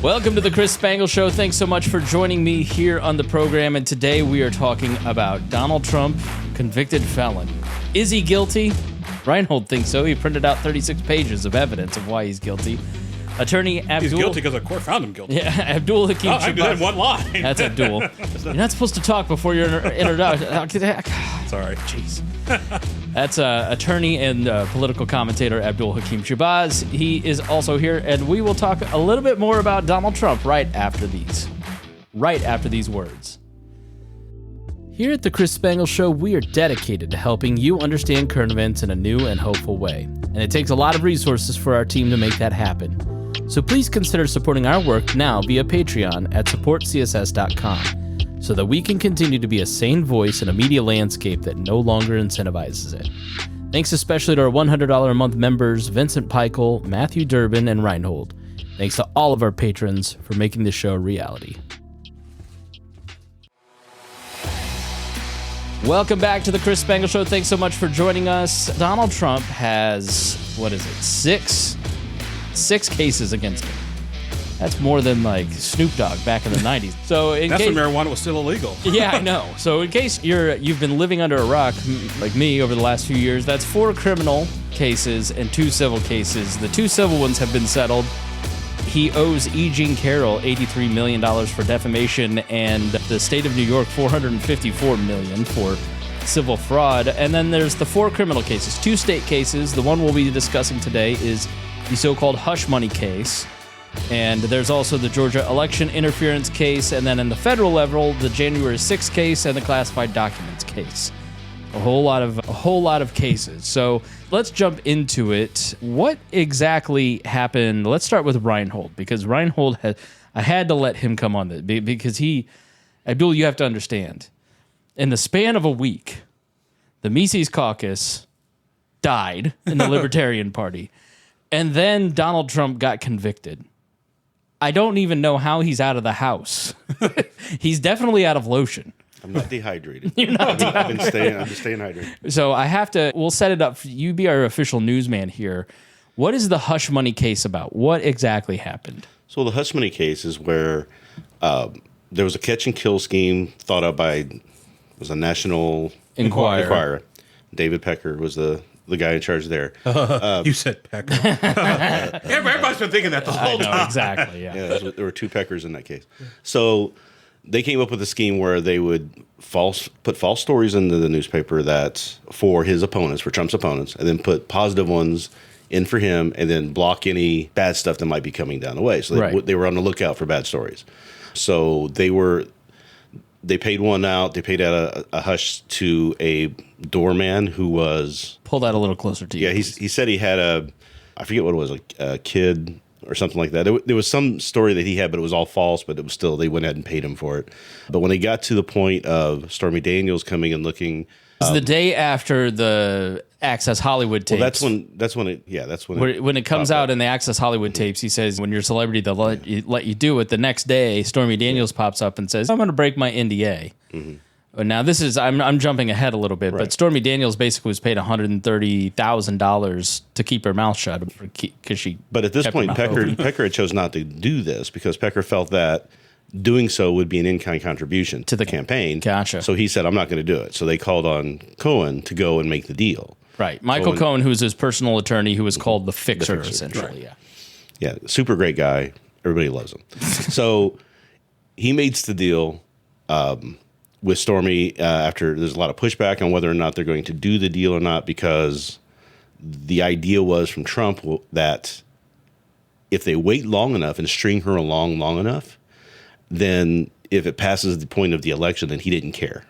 Welcome to the Chris Spangle Show. Thanks so much for joining me here on the program. And today we are talking about Donald Trump, convicted felon. Is he guilty? Rhinehold thinks so. He printed out 36 pages of evidence of why he's guilty. Attorney Abdul... He's guilty because the court found him guilty. Yeah, Abdul-Hakim Shabazz. I did that in one line. That's Abdul. You're not supposed to talk before your introduction. Sorry. Jeez. That's attorney and political commentator Abdul-Hakim Shabazz. He is also here, and we will talk a little bit more about Donald Trump right after these words. Here at the Chris Spangle Show, we are dedicated to helping you understand current events in a new and hopeful way. And it takes a lot of resources for our team to make that happen. So please consider supporting our work now via Patreon at supportcss.com so that we can continue to be a sane voice in a media landscape that no longer incentivizes it. Thanks especially to our $100 a month members, Vincent Peichel, Matthew Durbin, and Rhinehold. Thanks to all of our patrons for making this show a reality. Welcome back to the Chris Spangle Show. Thanks so much for joining us. Donald Trump has, six cases against him. That's more than like Snoop Dogg back in the 90s. So that's when marijuana was still illegal. Yeah, I know. So in case you've been living under a rock like me over the last few years, that's 4 criminal cases and 2 civil cases. The 2 civil ones have been settled. He owes E. Jean Carroll $83 million for defamation and the state of New York $454 million for civil fraud. And then there's the 4 criminal cases, 2 state cases. The one we'll be discussing today is the so-called hush money case. And there's also the Georgia election interference case. And then in the federal level, the January 6th case and the classified documents case. A whole lot of cases. So let's jump into it. What exactly happened? Let's start with Rhinehold, because Rhinehold I had to let him come on this because Abdul, you have to understand. In the span of a week, the Mises Caucus died in the Libertarian Party, and then Donald Trump got convicted. I don't even know how he's out of the house. He's definitely out of lotion. I'm not dehydrated. You're not dehydrated. I'm just staying hydrated. So we'll set it up. You be our official newsman here. What is the hush money case about? What exactly happened? So the hush money case is where there was a catch and kill scheme thought up by a National Enquirer. David Pecker was the guy in charge there. You said Pecker. Everybody's been thinking that the whole time. Exactly, yeah. There were 2 Peckers in that case. So they came up with a scheme where they would put false stories into the newspaper that for his opponents, for Trump's opponents, and then put positive ones in for him, and then block any bad stuff that might be coming down the way. So they were on the lookout for bad stories. So they paid one out. They paid out a hush to a doorman who was... Pull that a little closer to you. Yeah, he said he had I forget what it was, a kid or something like that. There was some story that he had, but it was all false, but it was still, they went ahead and paid him for it. But when they got to the point of Stormy Daniels coming and looking... It's the day after the Access Hollywood tapes. Well, when it comes out in the Access Hollywood tapes, he says, when you're a celebrity, they'll let you do it. The next day, Stormy Daniels pops up and says, I'm going to break my NDA. Mm-hmm. Now, this is, I'm jumping ahead a little bit, but Stormy Daniels basically was paid $130,000 to keep her mouth shut because she... But at this point, Pecker had chose not to do this because Pecker felt that doing so would be an in-kind contribution to the campaign. Gotcha. So he said, I'm not going to do it. So they called on Cohen to go and make the deal. Right. Michael Cohen, who was his personal attorney, who was called the Fixer, essentially. Right. Yeah, super great guy. Everybody loves him. So he makes the deal with Stormy after there's a lot of pushback on whether or not they're going to do the deal or not, because the idea was from Trump that if they wait long enough and string her along long enough, then if it passes the point of the election, then he didn't care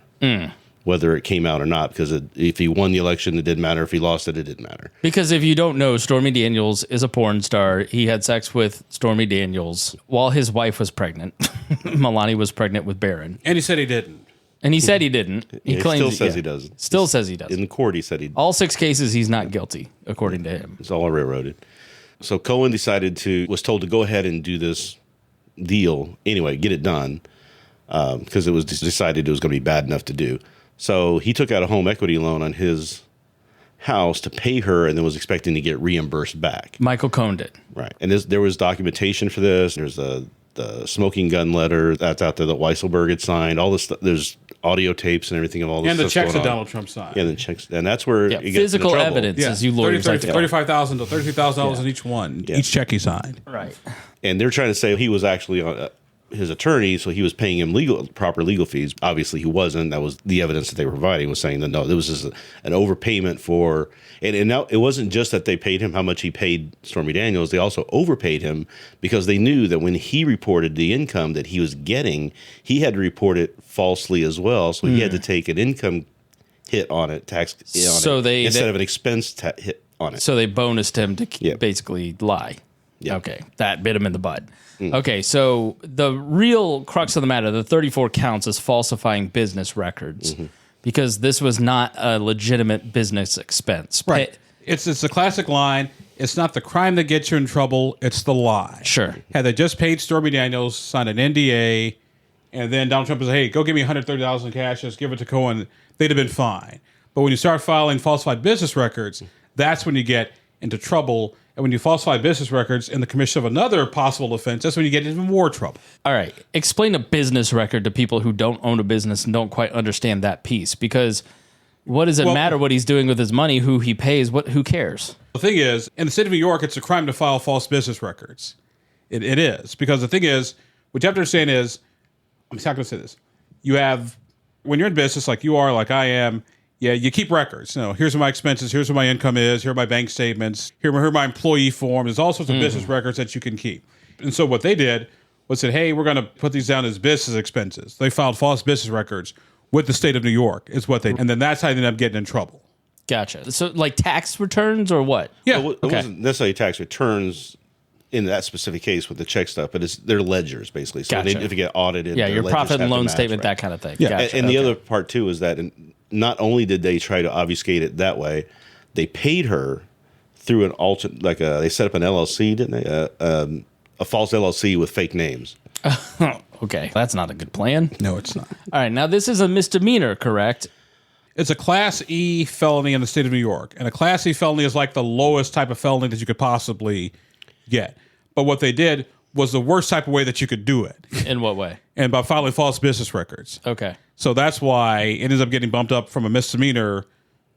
whether it came out or not, because if he won the election, it didn't matter. If he lost it, it didn't matter. Because if you don't know, Stormy Daniels is a porn star. He had sex with Stormy Daniels while his wife was pregnant. Melania was pregnant with Barron. And he said he didn't. And he said he didn't. He still says he doesn't. Still says he doesn't. In the court, he said he didn't. All 6 cases, he's not guilty, according to him. It's all railroaded. So Cohen was told to go ahead and do this deal anyway, get it done, because it was decided it was going to be bad enough to do. So he took out a home equity loan on his house to pay her and then was expecting to get reimbursed back. Michael Cohn did. Right. And there was documentation for this. There's the smoking gun letter that's out there that Weisselberg had signed. All this stuff. There's audio tapes and everything of all this And the stuff checks going that on. Donald Trump signed. Yeah, the checks. And that's where you get physical into trouble. evidence, as you lawyers like to call it. $35,000 to $33,000 in each one. Yeah. Each check he signed. Right. And they're trying to say he was actually his attorney, so he was paying him proper legal fees. Obviously, he wasn't. That was the evidence that they were providing, was saying that no, there was just an overpayment for. And now it wasn't just that they paid him how much he paid Stormy Daniels. They also overpaid him because they knew that when he reported the income that he was getting, he had to report it falsely as well. So he had to take an income hit on it, tax hit on it, instead of an expense hit on it. So they bonused him to basically lie. Yeah. Okay, that bit him in the butt. Okay, so the real crux of the matter, the 34 counts, is falsifying business records because this was not a legitimate business expense. Right. It's a classic line. It's not the crime that gets you in trouble. It's the lie. Sure. Had they just paid Stormy Daniels, signed an NDA, and then Donald Trump was, hey, go give me $130 in cash, just give it to Cohen, they'd have been fine. But when you start filing falsified business records, that's when you get into trouble. And when you falsify business records in the commission of another possible offense, that's when you get into more trouble. All right. Explain a business record to people who don't own a business and don't quite understand that piece. Because what does it matter what he's doing with his money, who he pays, who cares? The thing is, in the state of New York, it's a crime to file false business records. It is. Because the thing is, what you have to understand is, I'm not going to say this. You have, when you're in business like you are, like I am, yeah, you keep records. You know, here's what my expenses, here's what my income is, here are my bank statements, here are my employee form. There's all sorts of business records that you can keep. And so what they did was said, hey, we're going to put these down as business expenses. They filed false business records with the state of New York is what they did. And then that's how they ended up getting in trouble. Gotcha. So like tax returns or what? Yeah. Well, it wasn't necessarily tax returns in that specific case with the check stuff, but they're ledgers basically. So Gotcha. if you get audited, Yeah, your ledgers profit have and to loan match, statement, right? that kind of thing. Yeah. Gotcha. And the other part too is that not only did they try to obfuscate it that way, they paid her through an alternate, they set up an LLC, didn't they? A false LLC with fake names. Okay, that's not a good plan. No, it's not. All right, now this is a misdemeanor, correct? It's a Class E felony in the state of New York. And a Class E felony is like the lowest type of felony that you could possibly get. But what they did was the worst type of way that you could do it. In what way? And by filing false business records. Okay. So that's why it ends up getting bumped up from a misdemeanor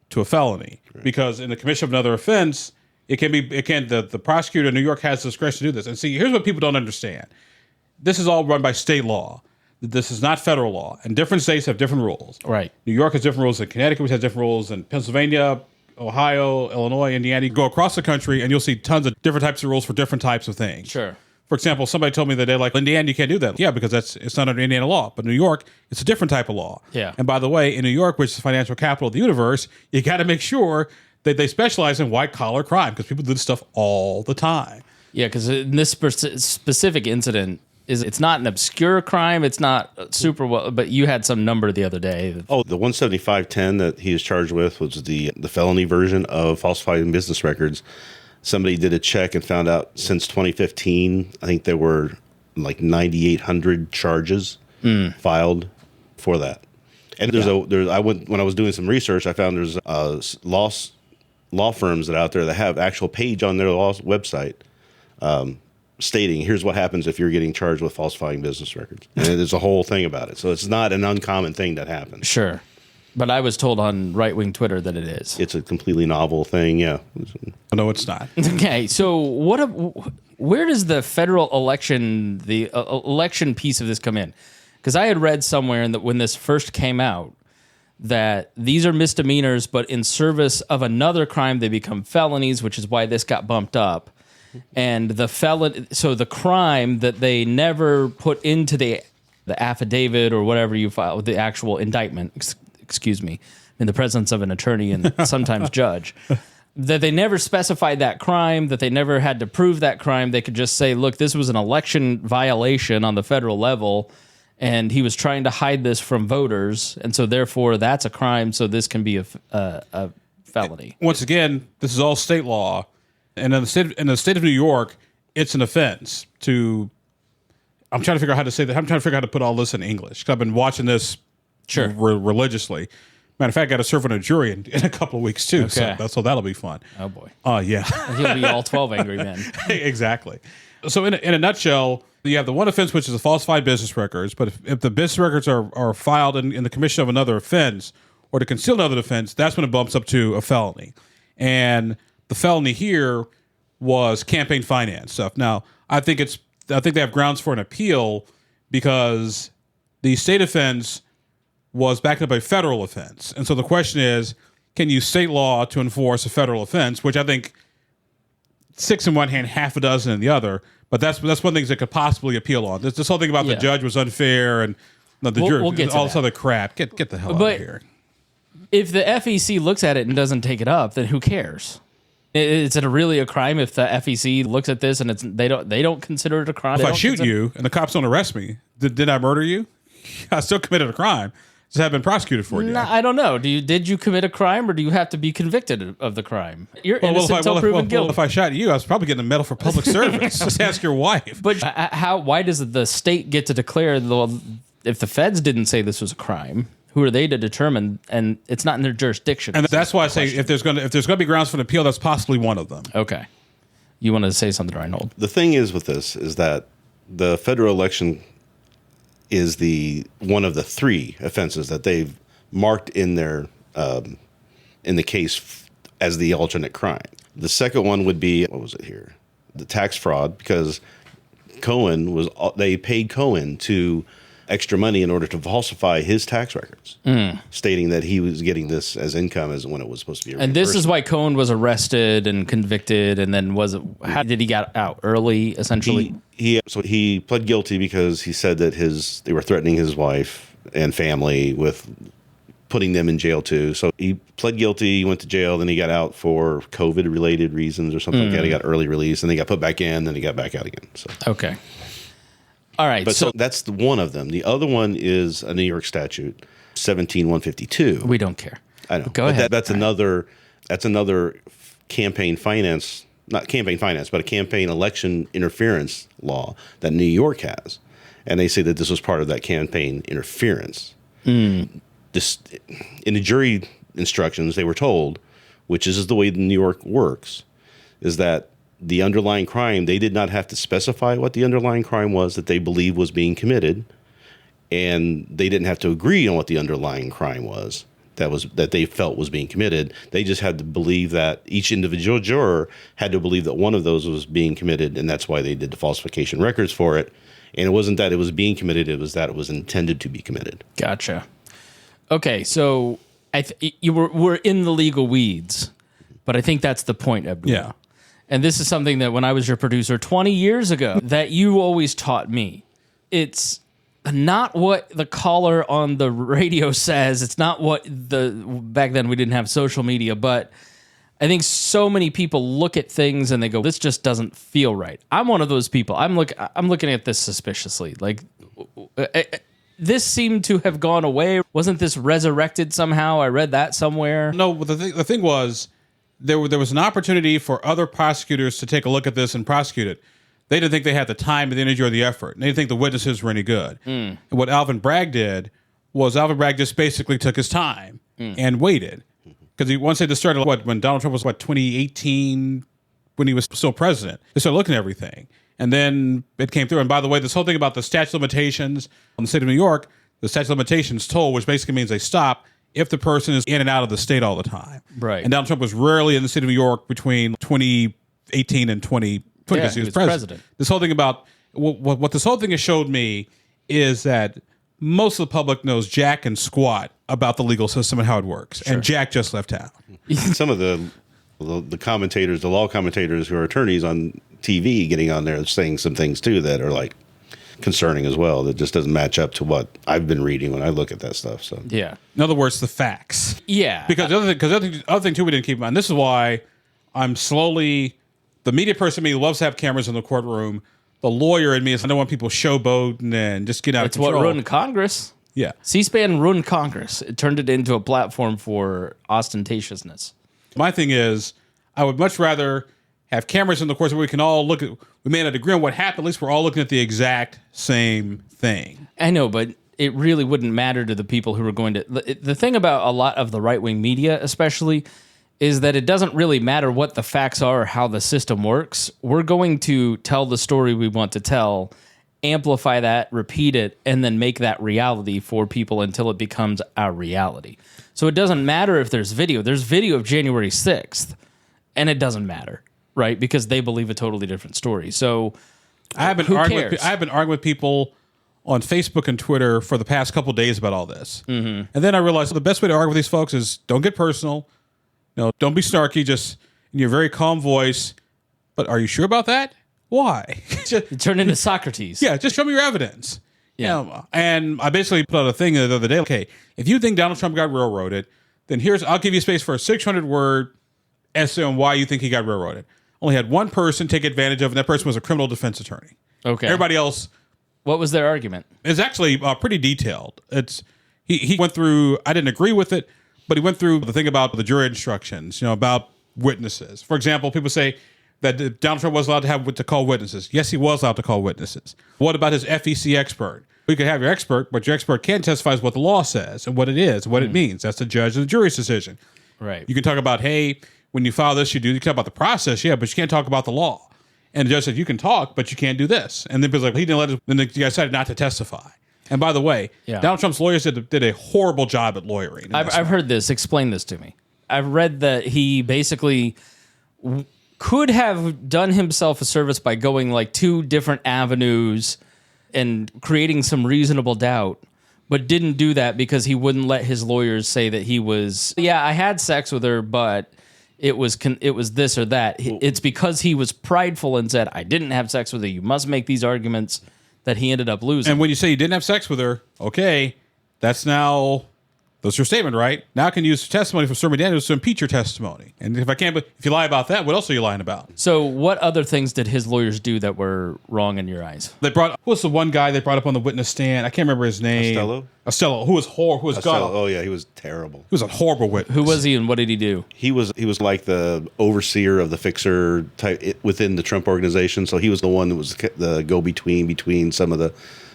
to a felony. Right. Because in the commission of another offense, the prosecutor in New York has discretion to do this. And see, here's what people don't understand. This is all run by state law. This is not federal law. And different states have different rules. Right. New York has different rules, and Connecticut has different rules, and Pennsylvania, Ohio, Illinois, Indiana. You go across the country and you'll see tons of different types of rules for different types of things. Sure. For example, somebody told me that like Indiana, you can't do that. Yeah, because it's not under Indiana law. But New York, it's a different type of law. Yeah. And by the way, in New York, which is the financial capital of the universe, you got to make sure that they specialize in white collar crime because people do this stuff all the time. Yeah, because in this specific incident, it's not an obscure crime. It's not super well, but you had some number the other day. Oh, the 17510 that he is charged with was the felony version of falsifying business records. Somebody did a check and found out since 2015, I think there were like 9,800 charges filed for that. And when I was doing some research, I found there's law firms that are out there that have actual page on their website stating here's what happens if you're getting charged with falsifying business records. And there's a whole thing about it. So it's not an uncommon thing that happens. Sure. But I was told on right-wing Twitter that it is. It's a completely novel thing, yeah. No, it's not. Okay, so where does the federal election, election piece of this come in? Because I had read somewhere when this first came out that these are misdemeanors, but in service of another crime, they become felonies, which is why this got bumped up. And so the crime that they never put into the affidavit or whatever you file, the actual indictment, excuse me, in the presence of an attorney and sometimes judge, that they never specified that crime, that they never had to prove that crime. They could just say, look, this was an election violation on the federal level, and he was trying to hide this from voters, and so therefore that's a crime, so this can be a felony. Once again, this is all state law, and in the state of New York, it's an offense to. I'm trying to figure out how to say that. I'm trying to figure out how to put all this in English because I've been watching this religiously. Matter of fact, I got to serve on a jury in a couple of weeks too. Okay. So that'll be fun. Oh boy. Yeah. He'll be all 12 angry men. Exactly. So in a nutshell, you have the one offense, which is the falsified business records. But if the business records are filed in the commission of another offense or to conceal another offense, that's when it bumps up to a felony. And the felony here was campaign finance stuff. Now, I think they have grounds for an appeal because the state offense was backed up by federal offense. And so the question is, can you state law to enforce a federal offense, which I think 6 in one hand, half a dozen in the other. But that's one of the things that could possibly appeal on. This whole thing about the judge was unfair and the jury, we'll get to all this that. other crap. Get the hell out of here. If the FEC looks at it and doesn't take it up, then who cares? Is it really a crime if the FEC looks at this and they don't consider it a crime? If I shoot you and the cops don't arrest me, did I murder you? I still committed a crime. Just haven't been prosecuted for it yet. I don't know. Did you commit a crime, or do you have to be convicted of the crime? You're innocent until proven guilty. If I shot you, I was probably getting a medal for public service. Just ask your wife. But why does the state get to declare, if the feds didn't say this was a crime, who are they to determine? And it's not in their jurisdiction. And that's why I say if there's going to be grounds for an appeal, that's possibly one of them. Okay. You wanted to say something, Rhinehold? The thing is with this is that the federal election is one of the 3 offenses that they've marked in their in the case as the alternate crime. The second one would be, what was it here? The tax fraud, because they paid Cohen to extra money in order to falsify his tax records, stating that he was getting this as income as when it was supposed to be. And this is why Cohen was arrested and convicted, and then how did he get out early? Essentially, he pled guilty because he said that they were threatening his wife and family with putting them in jail too. So he pled guilty, went to jail, then he got out for COVID-related reasons or something like that. He got early release, and he got put back in, then he got back out again. So okay. All right, but so that's one of them. The other one is a New York statute, 17152. We don't care. I know. Go ahead. That's another campaign finance, not campaign finance, but a campaign election interference law that New York has. And they say that this was part of that campaign interference. This, in the jury instructions, they were told, which is the way New York works, is that the underlying crime, they did not have to specify what the underlying crime was that they believed was being committed, and they didn't have to agree on what the underlying crime was that they felt was being committed. They just had to believe that each individual juror had to believe that one of those was being committed, and that's why they did the falsification records for it. And it wasn't that it was being committed, it was that it was intended to be committed. Gotcha. Okay, so we're in the legal weeds, but I think that's the point, Abdul. Yeah. And this is something that when I was your producer 20 years ago, that you always taught me. It's not what the caller on the radio says. It's not what back then we didn't have social media, but I think so many people look at things and they go, this just doesn't feel right. I'm one of those people. I'm looking at this suspiciously. Like, this seemed to have gone away. Wasn't this resurrected somehow? I read that somewhere. No, but the thing was, there was an opportunity for other prosecutors to take a look at this and prosecute it. They didn't think they had the time, the energy, or the effort. They didn't think the witnesses were any good. And what Alvin Bragg did was just basically took his time and waited. Because once they just started, when Donald Trump was, 2018, when he was still president, they started looking at everything. And then it came through. And by the way, this whole thing about the statute of limitations in the state of New York, the statute of limitations toll, which basically means they stop if the person is in and out of the state all the time. Right. And Donald Trump was rarely in the state of New York between 2018 and 2020 because he was president. This whole thing about what this whole thing has showed me is that most of the public knows jack and squat about the legal system and how it works. Sure. And Jack just left town. Some of the commentators, the law commentators who are attorneys on TV getting on there saying some things too that are like concerning as well, that just doesn't match up to what I've been reading when I look at that stuff. So yeah, in other words, the facts. Yeah, because the other thing too we didn't keep in mind. This is why I'm slowly, the media person in me loves to have cameras in the courtroom. The lawyer in me is I don't want people showboating and just get out of control. It's what ruined Congress. Yeah, C-SPAN ruined Congress. It turned it into a platform for ostentatiousness. My thing is, I would much rather have cameras in the courts where we can all look at. We may not agree on what happened. At least we're all looking at the exact same thing. I know, but it really wouldn't matter to the people who are going to. The thing about a lot of the right-wing media, especially, is that it doesn't really matter what the facts are or how the system works. We're going to tell the story we want to tell, amplify that, repeat it, and then make that reality for people until it becomes our reality. So it doesn't matter if there's video. There's video of January 6th, and it doesn't matter, right? Because they believe a totally different story. So I have been arguing with people on Facebook and Twitter for the past couple of days about all this. Mm-hmm. And then I realized the best way to argue with these folks is don't get personal. Don't be snarky, just in your very calm voice. But are you sure about that? Why? Turn into Socrates. Yeah, just show me your evidence. Yeah. And I basically put out a thing the other day. Okay, if you think Donald Trump got railroaded, then I'll give you space for a 600-word essay on why you think he got railroaded. Only had one person take advantage of it, and that person was a criminal defense attorney. Okay. Everybody else. What was their argument? It's actually pretty detailed. He went through. I didn't agree with it, but he went through the thing about the jury instructions. About witnesses. For example, people say that Donald Trump was allowed to call witnesses. Yes, he was allowed to call witnesses. What about his FEC expert? You could have your expert, but your expert can't testify what the law says and what it is, what it means. That's the judge and the jury's decision. Right. You can talk about, hey, when you file this, you can talk about the process, yeah, but you can't talk about the law. And the judge said, you can talk, but you can't do this. And then people's like, he didn't let it, then the guy decided not to testify. And by the way, Donald Trump's lawyers did a horrible job at lawyering. I've heard this. Explain this to me. I've read that he basically could have done himself a service by going like 2 different avenues and creating some reasonable doubt, but didn't do that because he wouldn't let his lawyers say that he was, I had sex with her, but it was this or that. It's because he was prideful and said, I didn't have sex with her. You must make these arguments, that he ended up losing. And when you say you didn't have sex with her, okay, that's your statement, right? Now I can use testimony from Stormy Daniels to impeach your testimony. And if you lie about that, what else are you lying about? So what other things did his lawyers do that were wrong in your eyes? Who was the one guy they brought up on the witness stand? I can't remember his name. Costello, who was god. Oh yeah, he was terrible. He was a horrible witness. Who was he and what did he do? He was like the overseer of the fixer type within the Trump organization. So he was the one that was the go-between some of the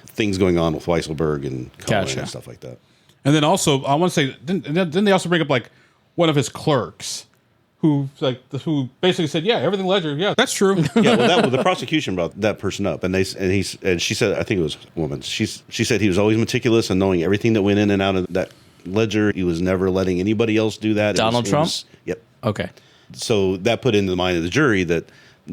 things going on with Weisselberg and Cohen and stuff like that. And then also, I want to say, didn't they also bring up like one of his clerks who basically said, yeah, everything ledger, yeah, that's true. Yeah, well, the prosecution brought that person up, and she said, I think it was a woman. She said he was always meticulous and knowing everything that went in and out of that ledger. He was never letting anybody else do that. Donald Trump? Yep. Okay. So that put into the mind of the jury that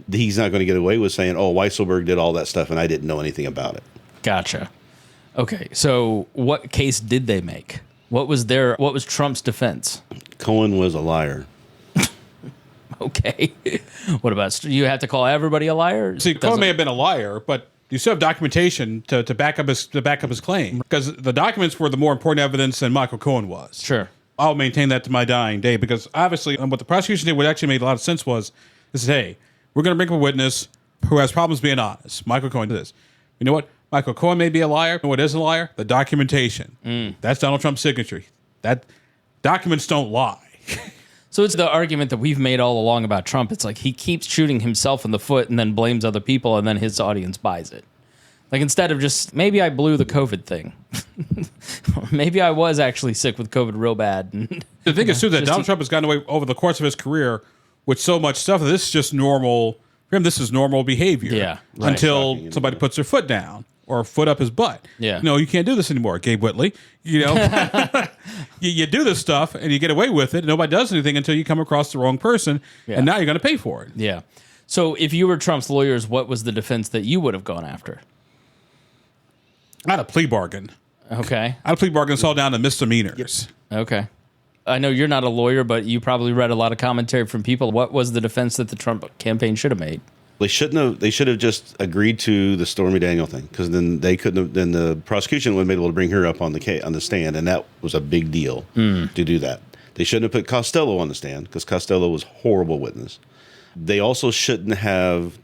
he's not going to get away with saying, oh, Weisselberg did all that stuff and I didn't know anything about it. Gotcha. Okay, so what case did they make? What was Trump's defense? Cohen was a liar. Okay. What about, you have to call everybody a liar? See, Cohen may have been a liar, but you still have documentation to back up his claim, because the documents were the more important evidence than Michael Cohen was. Sure. I'll maintain that to my dying day, because obviously what the prosecution did, what actually made a lot of sense was, this is, hey, we're going to bring up a witness who has problems being honest. Michael Cohen did this. You know what? Michael Cohen may be a liar. And what is a liar? The documentation. That's Donald Trump's signature. That documents don't lie. So it's the argument that we've made all along about Trump. It's like he keeps shooting himself in the foot and then blames other people, and then his audience buys it. Like, instead of just, maybe I blew the COVID thing. Maybe I was actually sick with COVID real bad. The thing is, too, that Donald Trump has gotten away over the course of his career with so much stuff that this is just normal. For him, this is normal behavior. Yeah. Right. Until somebody puts their foot down or foot up his butt. Yeah. No, you can't do this anymore, Gabe Whitley. You do this stuff and you get away with it. Nobody does anything until you come across the wrong person, and now you're going to pay for it. Yeah. So if you were Trump's lawyers, what was the defense that you would have gone after? I had a plea bargain. Okay. I had a plea bargain that's all down to misdemeanors. Okay. I know you're not a lawyer, but you probably read a lot of commentary from people. What was the defense that the Trump campaign should have made? They shouldn't have. They should have just agreed to the Stormy Daniels thing, because then they couldn't have. Then the prosecution would have been able to bring her up on the stand, and that was a big deal to do that. They shouldn't have put Costello on the stand, because Costello was a horrible witness. They also shouldn't have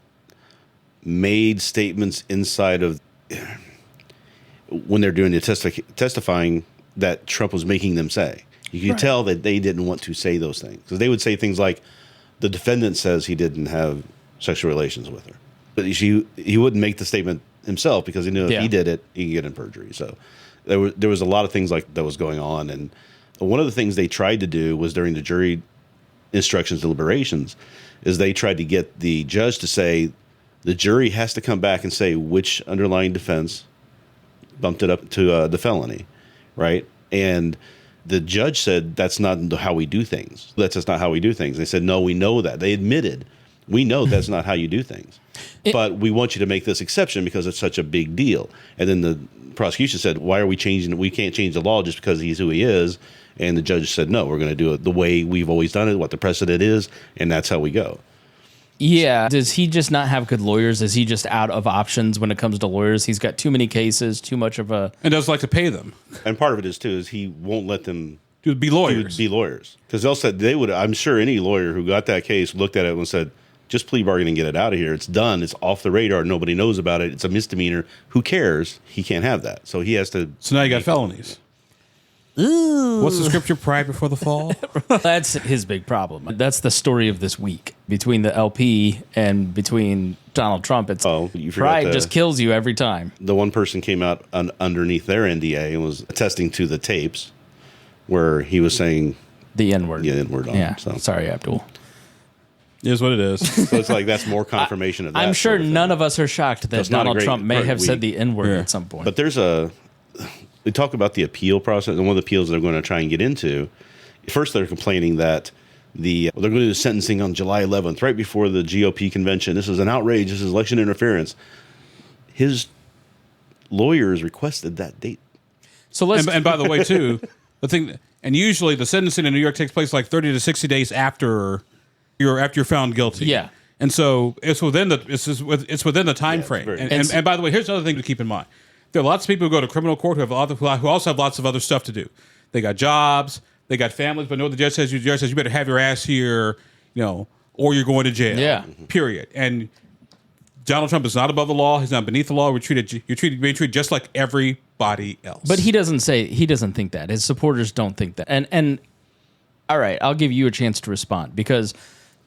made statements inside of when they're doing the testifying that Trump was making them say. You could tell that they didn't want to say those things, because they would say things like, "The defendant says he didn't have sexual relations with her," but he wouldn't make the statement himself because he knew if he did it, he could get in perjury. So there was a lot of things like that was going on. And one of the things they tried to do was during the jury instructions deliberations is they tried to get the judge to say the jury has to come back and say which underlying defense bumped it up to the felony, right? And the judge said, that's not how we do things. That's just not how we do things. They said, no, we know that. They admitted, we know that's not how you do things. But we want you to make this exception because it's such a big deal. And then the prosecution said, why are we changing it? We can't change the law just because he's who he is. And the judge said, no, we're going to do it the way we've always done it, what the precedent is, and that's how we go. Yeah. Does he just not have good lawyers? Is he just out of options when it comes to lawyers? He's got too many cases, too much of a... And doesn't like to pay them. And part of it is, too, is he won't let them... Be lawyers. Be lawyers. Because they'll said they would... I'm sure any lawyer who got that case looked at it and said, just plea bargain and get it out of here. It's done. It's off the radar. Nobody knows about it. It's a misdemeanor. Who cares? He can't have that. So he has to... So now you got felonies. Ooh. What's the scripture? Pride before the fall? That's his big problem. That's the story of this week. Between the LP and between Donald Trump, it's pride just kills you every time. The one person came out underneath their NDA and was attesting to the tapes where he was saying... The N-word. Yeah, N-word. Yeah. Sorry, Abdul. It is what it is. So it's like that's more confirmation of that. I'm sure sort of none of us are shocked that Donald Trump may have said the N-word at some point. But there's we talk about the appeal process, and one of the appeals they're going to try and get into. First, they're complaining that they're going to do sentencing on July 11th, right before the GOP convention. This is an outrage. This is election interference. His lawyers requested that date. So let's and by the way, too, the thing, and usually the sentencing in New York takes place like 30 to 60 days after you're found guilty. Yeah. And so it's within the time frame. And by the way, here's another thing to keep in mind. There are lots of people who go to criminal court who also have lots of other stuff to do. They got jobs, they got families, but no, the judge says you better have your ass here, or you're going to jail. Yeah. Period. And Donald Trump is not above the law. He's not beneath the law. You're being treated just like everybody else. But he doesn't think that. His supporters don't think that. And all right, I'll give you a chance to respond because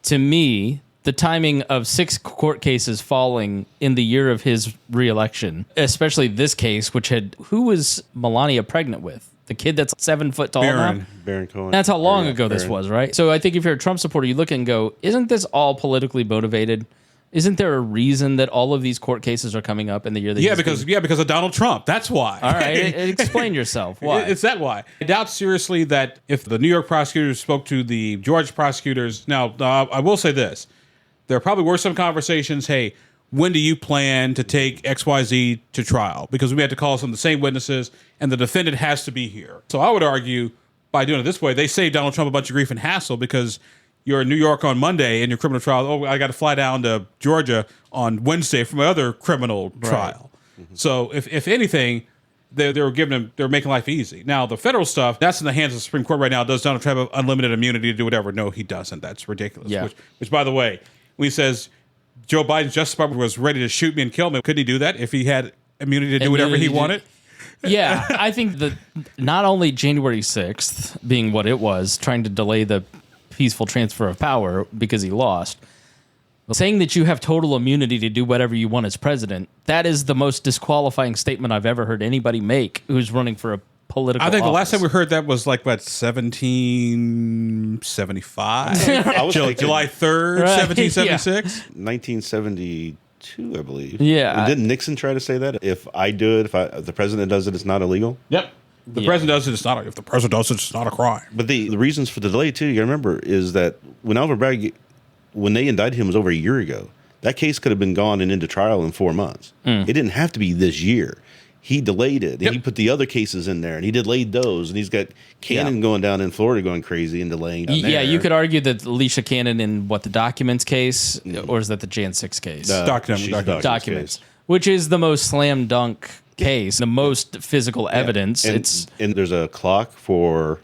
to me, the timing of 6 court cases falling in the year of his reelection, especially this case, who was Melania pregnant with? The kid that's 7 foot tall now? Baron Cohen. That's how long ago this was, right? So I think if you're a Trump supporter, you look and go, isn't this all politically motivated? Isn't there a reason that all of these court cases are coming up in the year that because of Donald Trump. That's why. All right, explain yourself. Why? It's that why. I doubt seriously that if the New York prosecutors spoke to the Georgia prosecutors. Now, I will say this. There probably were some conversations, hey, when do you plan to take XYZ to trial? Because we had to call some of the same witnesses, and the defendant has to be here. So I would argue, by doing it this way, they saved Donald Trump a bunch of grief and hassle because you're in New York on Monday in your criminal trial. Oh, I got to fly down to Georgia on Wednesday for my other criminal trial. Mm-hmm. So if anything, they were making life easy. Now, the federal stuff, that's in the hands of the Supreme Court right now. Does Donald Trump have unlimited immunity to do whatever? No, he doesn't. That's ridiculous. Yeah. Which, by the way, when he says Joe Biden's Justice Department was ready to shoot me and kill me, couldn't he do that if he had immunity to do whatever he wanted? Yeah, I think that not only January 6th being what it was, trying to delay the peaceful transfer of power because he lost, saying that you have total immunity to do whatever you want as president, that is the most disqualifying statement I've ever heard anybody make who's running for a political office. The last time we heard that was like, 1775? July 3rd, 1776? 1972, I believe. Yeah. And didn't Nixon try to say that? If I do it, if the president does it, it's not illegal? Yep. If the president does it, it's not. If the president does it, it's not a crime. But the reasons for the delay, too, you got to remember, is that when Alvin Bragg, when they indicted him, was over a year ago. That case could have been gone and into trial in 4 months. It didn't have to be this year. He delayed it, and he put the other cases in there, and he delayed those, and he's got Cannon going down in Florida going crazy and delaying down there. Yeah, you could argue that Alicia Cannon in the documents case, or is that the Jan 6 case? Documents. Which is the most slam dunk case, the most physical evidence. And there's a clock for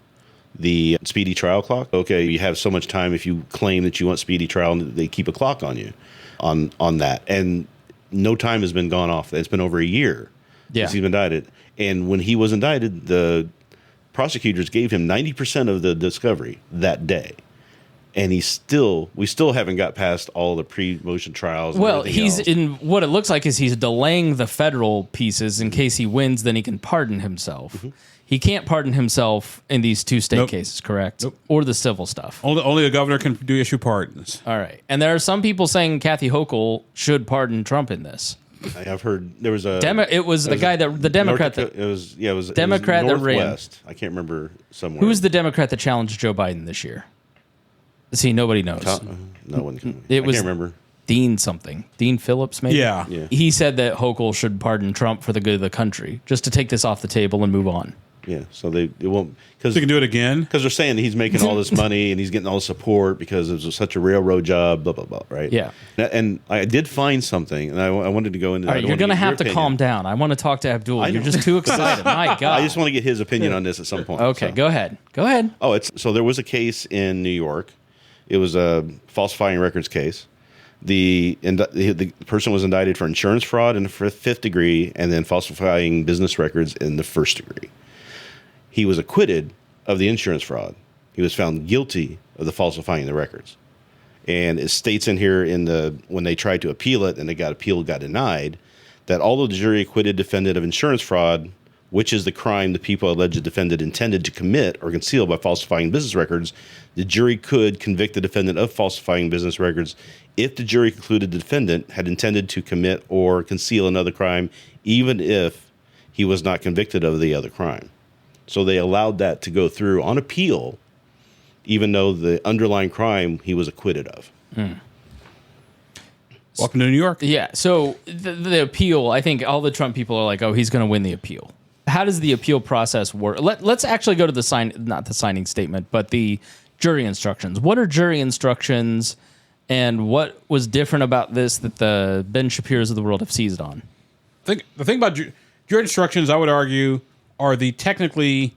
the speedy trial clock. Okay, you have so much time if you claim that you want speedy trial, and they keep a clock on you on that. And no time has been gone off. It's been over a year. Since he's been indicted. And when he was indicted, the prosecutors gave him 90% of the discovery that day. And we still haven't got past all the pre-motion trials. And Well, everything he's else. in what it looks like is he's delaying the federal pieces in case he wins, then he can pardon himself. He can't pardon himself in these 2 state Nope. cases, correct? Nope. Or the civil stuff. Only the governor can issue pardons. All right. And there are some people saying Kathy Hochul should pardon Trump in this. I've heard there was a It was the guy that the Democrat that it was Democrat that ran. Northwest. I can't remember somewhere. Who's the Democrat that challenged Joe Biden this year? See, nobody knows. No one. It was I can't remember. Dean something. Dean Phillips, maybe? Yeah. He said that Hochul should pardon Trump for the good of the country, just to take this off the table and move on. Yeah, so it won't because So you can do it again. because they're saying he's making all this money and he's getting all the support because it was such a railroad job, blah blah blah, right? Yeah. And I did find something, and I wanted to go into. All that. right, I you're wanted going to get your have to opinion. calm down. I want to talk to Abdul. I You're know. just too excited. My God. I just want to get his opinion on this at some point. Okay, so. go ahead. Go ahead. Oh, so there was a case in New York. It was a falsifying records case. The person was indicted for insurance fraud in the fifth degree and then falsifying business records in the first degree. He was acquitted of the insurance fraud. He was found guilty of the falsifying the records. And it states in here when they tried to appeal it and got denied, that although the jury acquitted defendant of insurance fraud, which is the crime the people alleged the defendant intended to commit or conceal by falsifying business records, the jury could convict the defendant of falsifying business records if the jury concluded the defendant had intended to commit or conceal another crime, even if he was not convicted of the other crime. So they allowed that to go through on appeal, even though the underlying crime he was acquitted of. Welcome to New York. Yeah, so the appeal, I think all the Trump people are like, oh, he's going to win the appeal. How does the appeal process work? Let's actually go to not the signing statement, but the jury instructions. What are jury instructions, and what was different about this that the Ben Shapiro's of the world have seized on? The thing about jury instructions, I would argue, are technically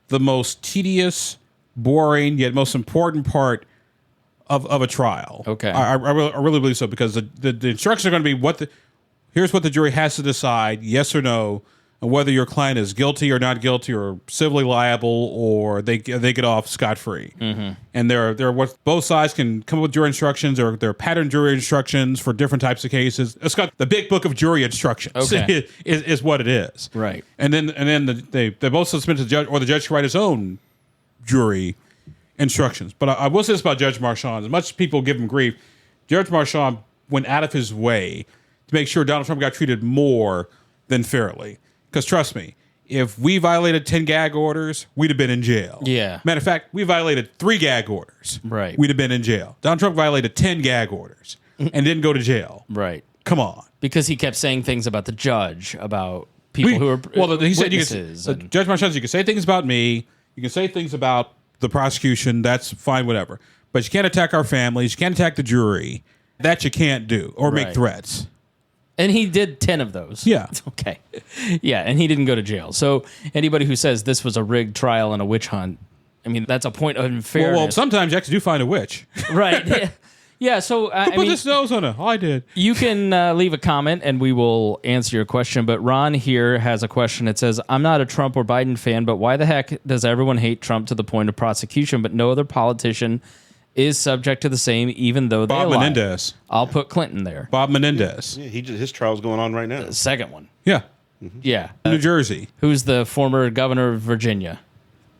the most tedious, boring, yet most important part of a trial. Okay. I really believe so, because the instructions are going to be here's what the jury has to decide, yes or no, and whether your client is guilty or not guilty, or civilly liable, or they get off scot-free. Mm-hmm. And they're what both sides can come up with jury instructions, or they're pattern jury instructions for different types of cases. It's got the big book of jury instructions. Okay. is what it is. Right. And then they both submit to the judge, or the judge can write his own jury instructions. But I will say this about Judge Marchand. As much as people give him grief, Judge Marchand went out of his way to make sure Donald Trump got treated more than fairly. Because trust me, if we violated 10 gag orders, we'd have been in jail. Yeah. Matter of fact, we violated 3 gag orders. Right. We'd have been in jail. Donald Trump violated 10 gag orders and didn't go to jail. Right. Come on. Because he kept saying things about the judge, about people who are he said witnesses. Judge Marchand, you can say things about me, you can say things about the prosecution, that's fine, whatever. But you can't attack our families, you can't attack the jury. That you can't do, or make threats. And he did 10 of those. Yeah. Okay. Yeah, and he didn't go to jail. So anybody who says this was a rigged trial and a witch hunt, I mean, that's a point of unfairness. Well, sometimes you actually do find a witch. Right. Yeah. Yeah, so I Put mean, this nose on it. Oh, I did. you can leave a comment and we will answer your question. But Ron here has a question. It says, I'm not a Trump or Biden fan, but why the heck does everyone hate Trump to the point of prosecution, but no other politician is subject to the same, even though they Bob lie? Menendez. I'll put Clinton there. Bob Menendez. Yeah, his trial's going on right now. The second one. Yeah. Yeah. New Jersey. Who's the former governor of Virginia?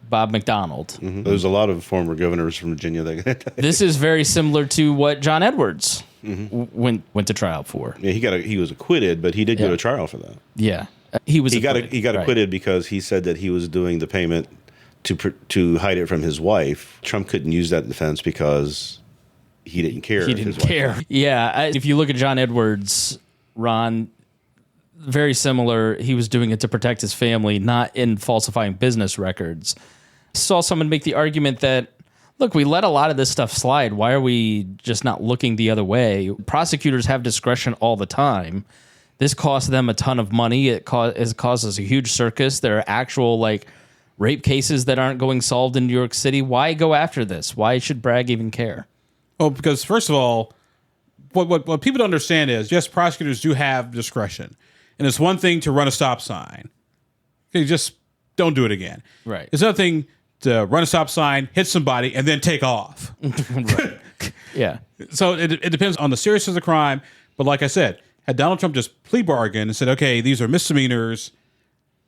Bob McDonald. There's a lot of former governors from Virginia that This is very similar to what John Edwards went to trial for. yeah, he was acquitted, but he did go to trial for that. Yeah. He got Right. Acquitted because he said that he was doing the payment to hide it from his wife. Trump couldn't use that defense because he didn't care. He if didn't his wife care. died. Yeah. If you look at John Edwards, Ron, very similar. He was doing it to protect his family, not in falsifying business records. Saw someone make the argument that, look, we let a lot of this stuff slide. Why are we just not looking the other way? Prosecutors have discretion all the time. This costs them a ton of money. It causes a huge circus. There are actual rape cases that aren't going solved in New York City. Why go after this? Why should Bragg even care? Oh, because first of all, what people don't understand is, yes, prosecutors do have discretion. And it's one thing to run a stop sign. Okay, just don't do it again. Right. It's another thing to run a stop sign, hit somebody, and then take off. Yeah. So it depends on the seriousness of the crime. But like I said, had Donald Trump just plea bargained and said, okay, these are misdemeanors,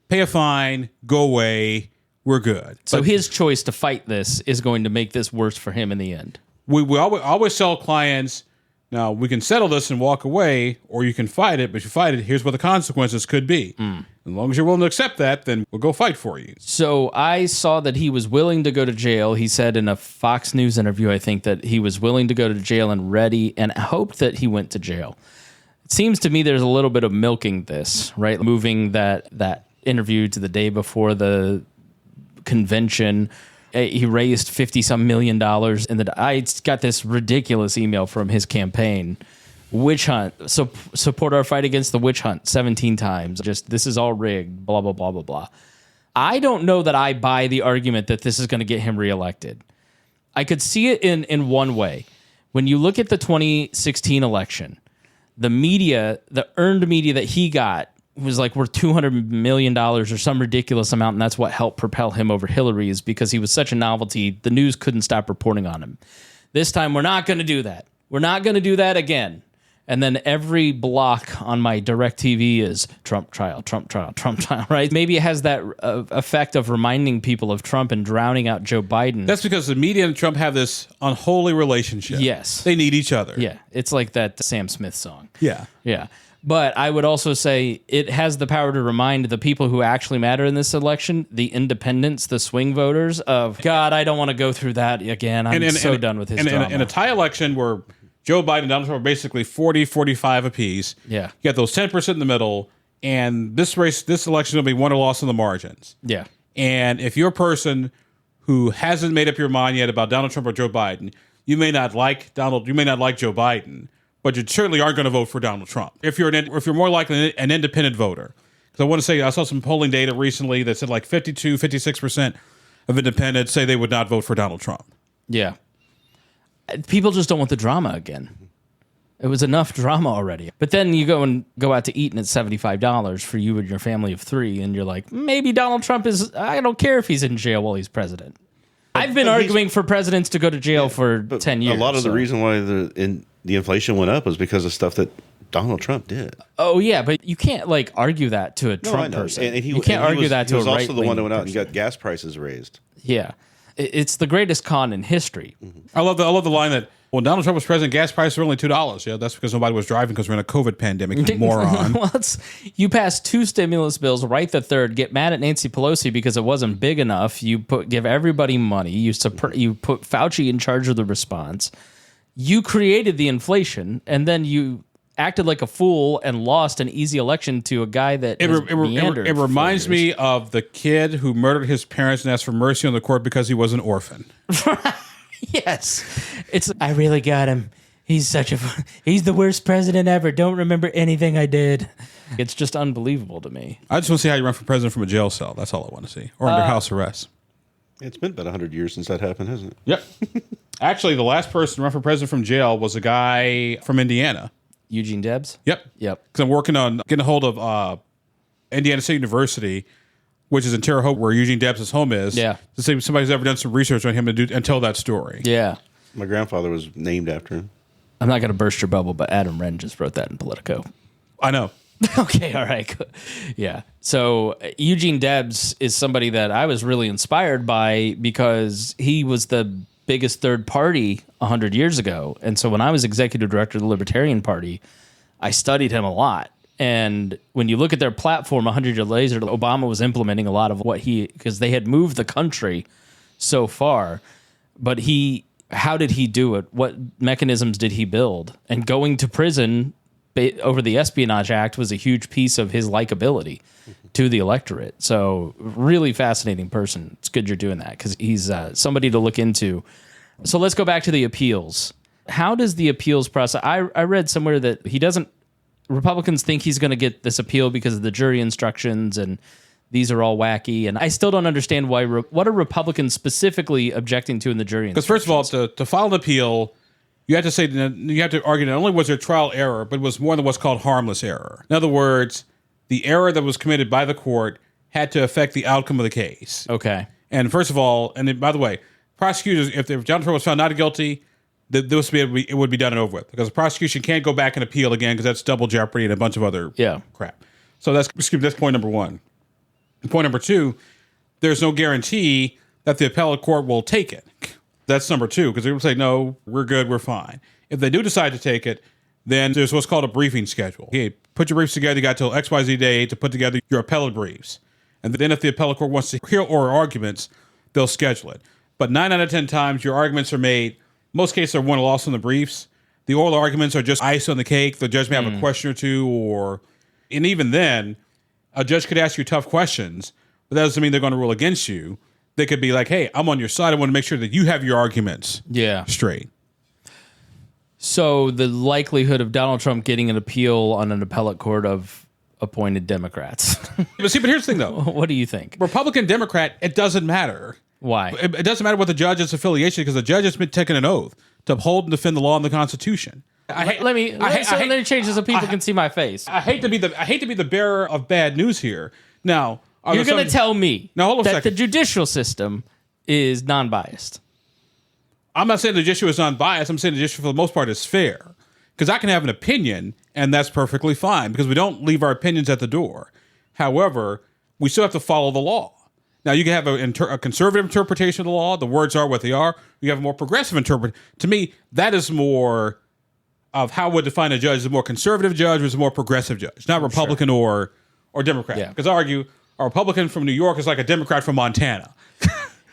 pay a fine, go away, we're good. So but his choice to fight this is going to make this worse for him in the end. we always tell clients, now we can settle this and walk away, or you can fight it, but if you fight it, here's what the consequences could be. As long as you're willing to accept that, then we'll go fight for you. So I saw that he was willing to go to jail. He said in a Fox News interview, I think, that he was willing to go to jail and ready and hoped that he went to jail. It seems to me there's a little bit of milking this, right? Moving that interview to the day before the convention. He raised $50-some million. And I got this ridiculous email from his campaign. Witch hunt. So support our fight against the witch hunt 17 times. Just this is all rigged, blah, blah, blah, blah, blah. I don't know that I buy the argument that this is going to get him reelected. I could see it in one way. When you look at the 2016 election, the media, the earned media that he got was like worth $200 million or some ridiculous amount, and that's what helped propel him over Hillary, is because he was such a novelty, the news couldn't stop reporting on him. This time, we're not going to do that. We're not going to do that again. And then every block on my DirecTV is Trump trial, Trump trial, Trump trial, right? Maybe it has that effect of reminding people of Trump and drowning out Joe Biden. That's because the media and Trump have this unholy relationship. Yes. They need each other. Yeah, it's like that Sam Smith song. Yeah. Yeah. But I would also say it has the power to remind the people who actually matter in this election, the independents, the swing voters, of, God, I don't want to go through that again. I'm so done with his drama. In a tie election where Joe Biden and Donald Trump are basically 40, 45 apiece, Yeah. you got those 10% in the middle, and this election will be won or lost in the margins. Yeah. And if you're a person who hasn't made up your mind yet about Donald Trump or Joe Biden, you may not like Joe Biden, but you certainly aren't going to vote for Donald Trump. If you're more likely an independent voter. Because I want to say, I saw some polling data recently that said like 52, 56% of independents say they would not vote for Donald Trump. Yeah. People just don't want the drama again. It was enough drama already. But then you go out to eat and it's $75 for you and your family of 3, and you're like, maybe Donald Trump I don't care if he's in jail while he's president. I've been arguing for presidents to go to jail for 10 years. A lot of the reason why the inflation went up was because of stuff that Donald Trump did. Oh, yeah, but you can't argue that to a Trump person. And you can't argue that to a right-wing person. He was also the one that went out and got gas prices raised. Yeah. It's the greatest con in history. I love the line that when Donald Trump was president, gas prices were only $2. Yeah, that's because nobody was driving because we're in a COVID pandemic. You moron. Well, you passed 2 stimulus bills, right the third, get mad at Nancy Pelosi because it wasn't big enough. You give everybody money. You put Fauci in charge of the response. You created the inflation, and then you acted like a fool and lost an easy election to a guy that meandered. It reminds me of the kid who murdered his parents and asked for mercy on the court because he was an orphan. Yes. I really got him. He's the worst president ever. Don't remember anything I did. It's just unbelievable to me. I just want to see how you run for president from a jail cell. That's all I want to see. Or under house arrest. It's been about 100 years since that happened, hasn't it? Yep. Actually, the last person to run for president from jail was a guy from Indiana. Eugene Debs? Yep. Because I'm working on getting a hold of Indiana State University, which is in Terre Haute, where Eugene Debs' home is. Yeah. To see if somebody's ever done some research on him and tell that story. Yeah. My grandfather was named after him. I'm not going to burst your bubble, but Adam Wren just wrote that in Politico. I know. Okay, all right. Yeah. So Eugene Debs is somebody that I was really inspired by because he was the biggest third party 100 years ago. And so when I was executive director of the Libertarian Party, I studied him a lot. And when you look at their platform 100 years later, Obama was implementing a lot of what because they had moved the country so far. But how did he do it? What mechanisms did he build? And going to prison over the Espionage Act was a huge piece of his likability to the electorate. So really fascinating person. It's good you're doing that because he's somebody to look into. So let's go back to the appeals. How does the appeals process? I read somewhere that Republicans think he's going to get this appeal because of the jury instructions and these are all wacky. And I still don't understand what are Republicans specifically objecting to in the jury instructions? Because first of all, to file an appeal, you have to argue not only was there trial error, but it was more than what's called harmless error. In other words, the error that was committed by the court had to affect the outcome of the case. Okay. And first of all, and then, by the way, prosecutors, if Donald Trump was found not guilty, it would be done and over with, because the prosecution can't go back and appeal again, because that's double jeopardy and a bunch of other crap. So that's point number one. And point number two, there's no guarantee that the appellate court will take it. That's number two, because they will say, no, we're good, we're fine. If they do decide to take it, then there's what's called a briefing schedule. Hey, put your briefs together. You got till XYZ day to put together your appellate briefs. And then if the appellate court wants to hear oral arguments, they'll schedule it. But 9 out of 10 times, your arguments are made. Most cases are won or lost on the briefs. The oral arguments are just ice on the cake. The judge may have a question or two, and even then, a judge could ask you tough questions, but that doesn't mean they're going to rule against you. They could be like, hey, I'm on your side. I want to make sure that you have your arguments straight. So the likelihood of Donald Trump getting an appeal on an appellate court of appointed Democrats. But here's the thing, though. What do you think? Republican, Democrat, it doesn't matter. Why? It doesn't matter what the judge's affiliation, because the judge has been taking an oath to uphold and defend the law and the Constitution. Let me change this so people can see my face. I hate to be the bearer of bad news here. Now, you're going to tell me hold on that the judicial system is non-biased. I'm not saying the judicial is non-biased. I'm saying the judicial, for the most part, is fair. Because I can have an opinion, and that's perfectly fine, because we don't leave our opinions at the door. However, we still have to follow the law. Now, you can have a conservative interpretation of the law. The words are what they are. You have a more progressive interpretation. To me, that is more of how we define a judge. Is a more conservative judge or is a more progressive judge, not Republican or Democrat. Because I argue a Republican from New York is like a Democrat from Montana.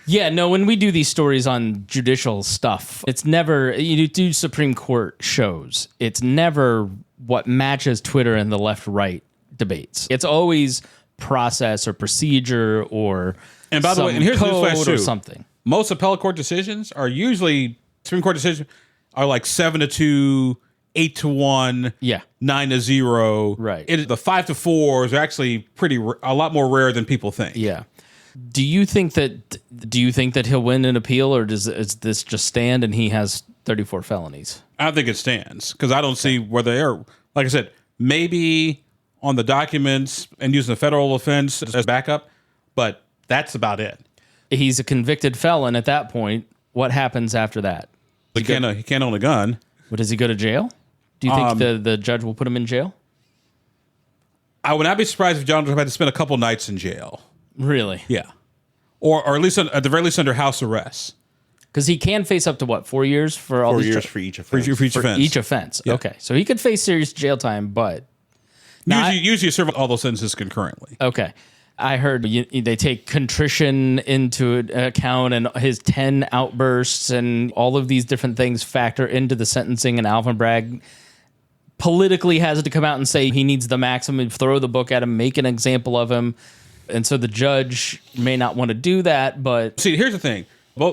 Yeah, no, when we do these stories on judicial stuff, it's never, you do Supreme Court shows, it's never what matches Twitter and the left-right debates. It's always process or procedure or and by the way, and here's code or something. Most appellate court decisions are usually, Supreme Court decisions are like 7-2, 8-1, 9-0. Right. The 5-4s are actually a lot more rare than people think. Yeah. Do you think that he'll win an appeal, or is this just stand and he has 34 felonies? I think it stands, because I don't see whether they're, like I said, maybe on the documents and using a federal offense as backup, but that's about it. He's a convicted felon at that point. What happens after that? He can't own a gun. But does he go to jail? Do you think the judge will put him in jail? I would not be surprised if Donald Trump had to spend a couple nights in jail. Really? Yeah. Or at least at the very least under house arrest. Because he can face up to what, 4 years for all 4 these years for each offense. For each offense. Yeah. Okay, so he could face serious jail time, but usually you serve all those sentences concurrently. Okay, I heard they take contrition into account, and his 10 outbursts and all of these different things factor into the sentencing. And Alvin Bragg politically has to come out and say he needs the maximum, throw the book at him, make an example of him. And so the judge may not want to do that, but... See, here's the thing. The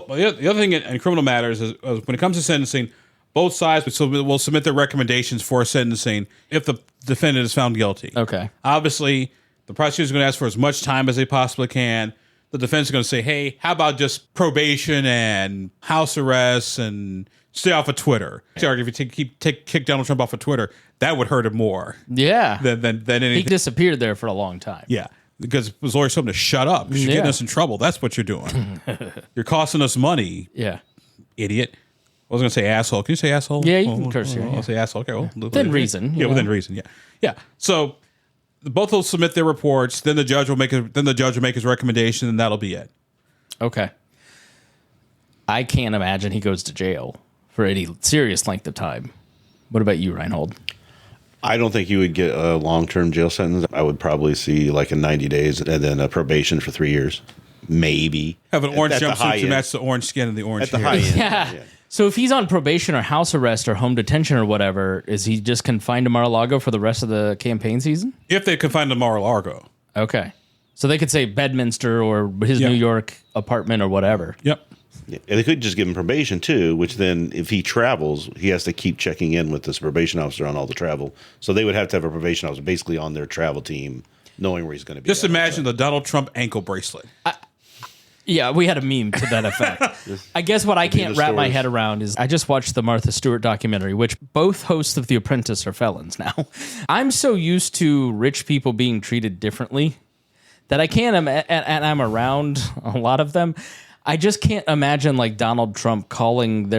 other thing in criminal matters is when it comes to sentencing, both sides will submit their recommendations for sentencing if the defendant is found guilty. Okay. Obviously, the prosecutor is going to ask for as much time as they possibly can. The defense is going to say, hey, how about just probation and house arrest and stay off of Twitter? I argue if you kick Donald Trump off of Twitter, that would hurt him more. Yeah. Than anything. He disappeared there for a long time. Yeah. Because his lawyers told him to shut up. You're getting us in trouble. That's what you're doing. You're costing us money. Yeah. Idiot. I was going to say asshole. Can you say asshole? Yeah, you can curse here. I'll say asshole. Okay. Well, within reason. Yeah, within reason. Yeah. Yeah. So both will submit their reports. Then the judge will make his recommendation, and that'll be it. Okay. I can't imagine he goes to jail for any serious length of time. What about you, Rhinehold? I don't think you would get a long-term jail sentence. I would probably see like in 90 days and then a probation for 3 years. Maybe. Have an orange jumpsuit to end. match the orange skin and the orange At the hair. high end. Yeah. So if he's on probation or house arrest or home detention or whatever, is he just confined to Mar-a-Lago for the rest of the campaign season? If they confine to Mar-a-Lago. Okay. So they could say Bedminster or his New York apartment or whatever. Yep. Yeah. And they could just give him probation too, which then if he travels, he has to keep checking in with this probation officer on all the travel. So they would have to have a probation officer basically on their travel team, knowing where he's going to be. Just imagine the Donald Trump ankle bracelet. Yeah, we had a meme to that effect. I guess what I can't wrap my head around is I just watched the Martha Stewart documentary, which both hosts of The Apprentice are felons now. I'm so used to rich people being treated differently that I can't and I'm around a lot of them. I just can't imagine like Donald Trump calling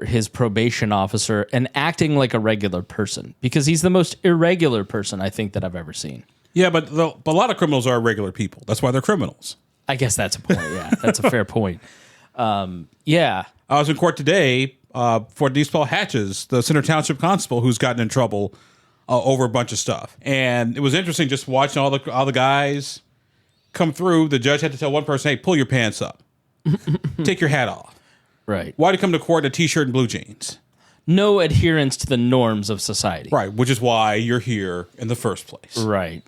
his probation officer and acting like a regular person, because he's the most irregular person I think that I've ever seen. Yeah, but a lot of criminals are regular people. That's why they're criminals. I guess that's a point. Yeah, that's a fair point. Yeah. I was in court today for East Paul Hatches, the Center Township constable who's gotten in trouble over a bunch of stuff. And it was interesting just watching all the guys come through. The judge had to tell one person, hey, pull your pants up. Take your hat off. Right. Why'd you come to court in a t-shirt and blue jeans? No adherence to the norms of society. Right, which is why you're here in the first place. Right.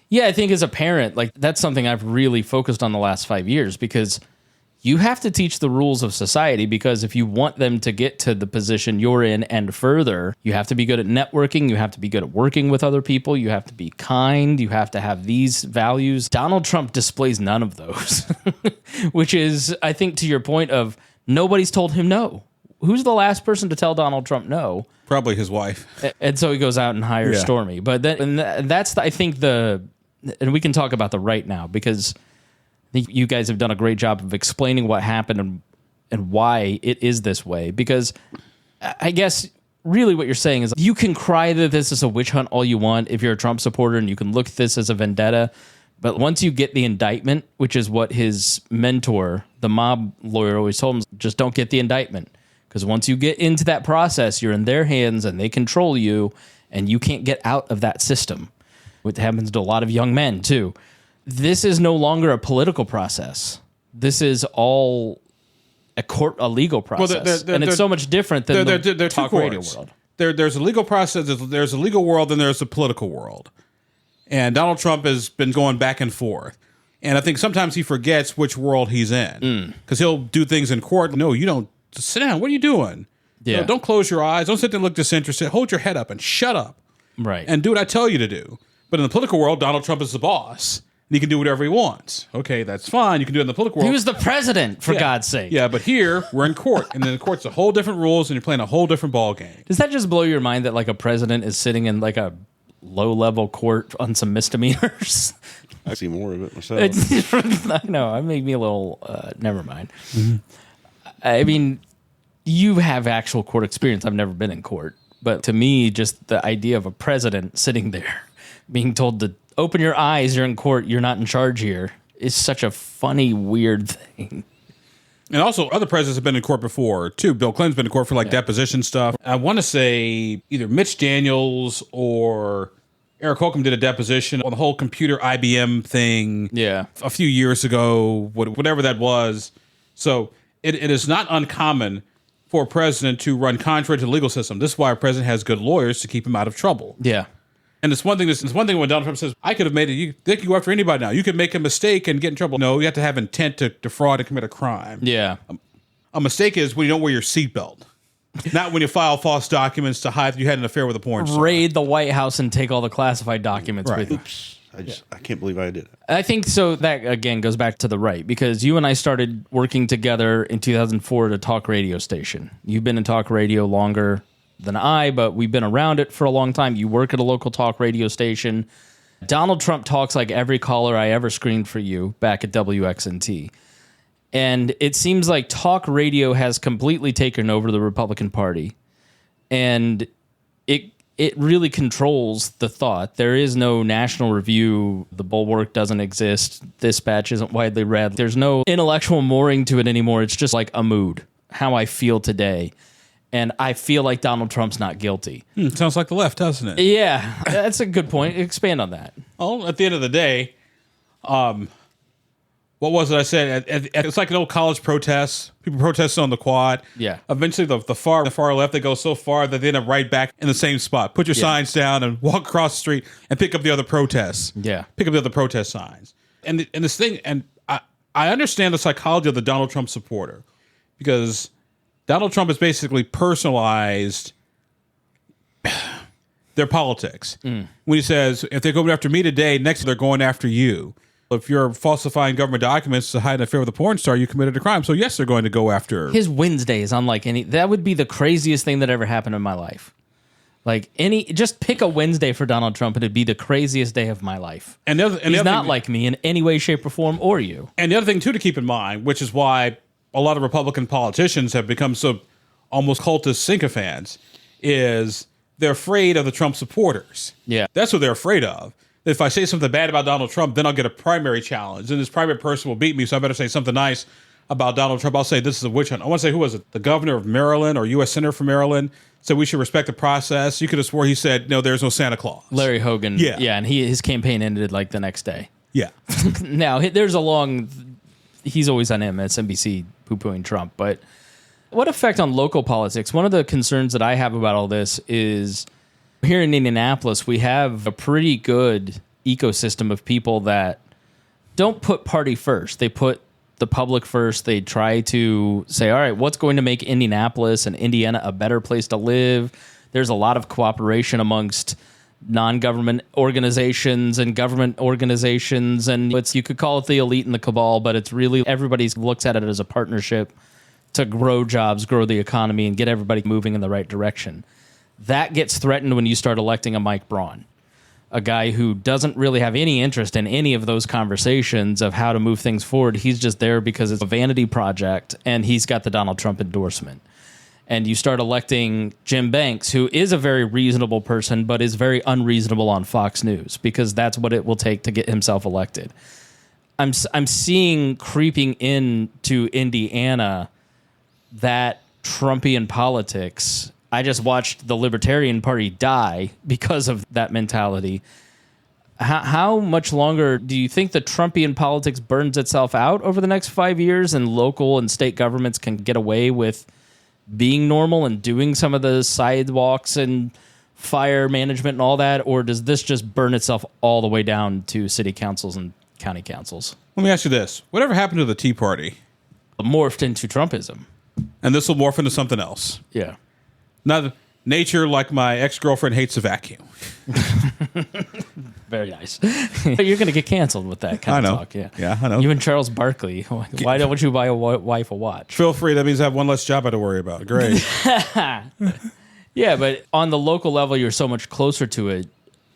Yeah, I think as a parent, like that's something I've really focused on the last 5 years, because you have to teach the rules of society, because if you want them to get to the position you're in and further, you have to be good at networking, you have to be good at working with other people, you have to be kind, you have to have these values. Donald Trump displays none of those, which is, I think, to your point of nobody's told him no. Who's the last person to tell Donald Trump no? Probably his wife. And so he goes out and hires Stormy. But that's, I think, and we can talk about the right now, because I think you guys have done a great job of explaining what happened and why it is this way. Because I guess really what you're saying is you can cry that this is a witch hunt all you want if you're a Trump supporter, and you can look at this as a vendetta. But once you get the indictment, which is what his mentor, the mob lawyer, always told him, just don't get the indictment. Because once you get into that process, you're in their hands and they control you, and you can't get out of that system. It happens to a lot of young men, too. This is no longer a political process. This is all a legal process. And it's so much different than the talk radio world. There's a legal process, there's a legal world, and there's a political world. And Donald Trump has been going back and forth. And I think sometimes he forgets which world he's in. Because he'll do things in court. No, you don't. Sit down. What are you doing? Yeah. No, don't close your eyes. Don't sit there and look disinterested. Hold your head up and shut up. Right. And do what I tell you to do. But in the political world, Donald Trump is the boss. And he can do whatever he wants. Okay, that's fine. You can do it in the political world. He was the president, for God's sake. Yeah, but here, we're in court. And then the court's a whole different rules, and you're playing a whole different ball game. Does that just blow your mind that like a president is sitting in like a low-level court on some misdemeanors? I see more of it myself. I know. It made me a little, never mind. Mm-hmm. I mean, you have actual court experience. I've never been in court. But to me, just the idea of a president sitting there being told to open your eyes, you're in court, you're not in charge here, is such a funny, weird thing. And also, other presidents have been in court before, too. Bill Clinton's been in court for, deposition stuff. I want to say either Mitch Daniels or Eric Holcomb did a deposition on the whole computer IBM thing a few years ago, whatever that was. So it is not uncommon for a president to run contrary to the legal system. This is why a president has good lawyers to keep him out of trouble. Yeah. And it's one thing when Donald Trump says, I could have made it, they can go after anybody now. You could make a mistake and get in trouble. No, you have to have intent to defraud and commit a crime. Yeah. A mistake is when you don't wear your seatbelt. Not when you file false documents to hide that you had an affair with a porn star. Raid the White House and take all the classified documents with you. Oops. I can't believe I did it. I think so. That again goes back to the right, because you and I started working together in 2004 at a talk radio station. You've been in talk radio longer than I, but we've been around it for a long time. You work at a local talk radio station. Donald Trump talks like every caller I ever screened for you back at WXNT. And it seems like talk radio has completely taken over the Republican Party. And it really controls the thought. There is no National Review. The Bulwark doesn't exist. Dispatch isn't widely read. There's no intellectual mooring to it anymore. It's just like a mood, how I feel today. And I feel like Donald Trump's not guilty. Sounds like the left, doesn't it? Yeah, that's a good point. Expand on that. Oh, at the end of the day, what was it I said? It's like an old college protest. People protesting on the quad. Yeah. Eventually, the far left, they go so far that they end up right back in the same spot. Put your signs down and walk across the street and pick up the other protests. Yeah. Pick up the other protest signs. And this thing, and I understand the psychology of the Donald Trump supporter, because Donald Trump has basically personalized their politics. When he says, if they're going after me today, next they're going after you. If you're falsifying government documents to hide an affair with a porn star, you committed a crime. So yes, they're going to go after. His Wednesday is unlike any. That would be the craziest thing that ever happened in my life. Like just pick a Wednesday for Donald Trump and it'd be the craziest day of my life. And he's not like me in any way, shape, or form, or you. And the other thing too to keep in mind, which is why a lot of Republican politicians have become so almost cultist sycophants, is they're afraid of the Trump supporters. Yeah. That's what they're afraid of. If I say something bad about Donald Trump, then I'll get a primary challenge, and this primary person will beat me, so I better say something nice about Donald Trump. I'll say this is a witch hunt. I want to say, who was it? The governor of Maryland or U.S. Senator from Maryland said we should respect the process. You could have swore he said, no, there's no Santa Claus. Larry Hogan. Yeah. Yeah, and his campaign ended like the next day. Yeah. Now, he's always on MSNBC poo-pooing Trump, but what effect on local politics? One of the concerns that I have about all this is here in Indianapolis, we have a pretty good ecosystem of people that don't put party first. They put the public first. They try to say, all right, what's going to make Indianapolis and Indiana a better place to live? There's a lot of cooperation amongst non-government organizations and government organizations, and you could call it the elite and the cabal, but it's really everybody looks at it as a partnership to grow jobs, grow the economy, and get everybody moving in the right direction. That gets threatened when you start electing a Mike Braun, a guy who doesn't really have any interest in any of those conversations of how to move things forward. He's just there because it's a vanity project, and he's got the Donald Trump endorsement. And you start electing Jim Banks, who is a very reasonable person, but is very unreasonable on Fox News, because that's what it will take to get himself elected. I'm seeing creeping into Indiana that Trumpian politics. I just watched the Libertarian Party die because of that mentality. How much longer do you think the Trumpian politics burns itself out over the next 5 years, and local and state governments can get away with being normal and doing some of the sidewalks and fire management and all that? Or does this just burn itself all the way down to city councils and county councils? Let me ask you this. Whatever happened to the Tea Party? Morphed into Trumpism. And this will morph into something else. Yeah. Not nature, like my ex-girlfriend hates a vacuum. Very nice. You're going to get canceled with that kind of talk. Yeah. Yeah, I know. You and Charles Barkley. Why don't you buy a wife a watch? Feel free. That means I have one less job I have to worry about. Great. Yeah, but on the local level, you're so much closer to it.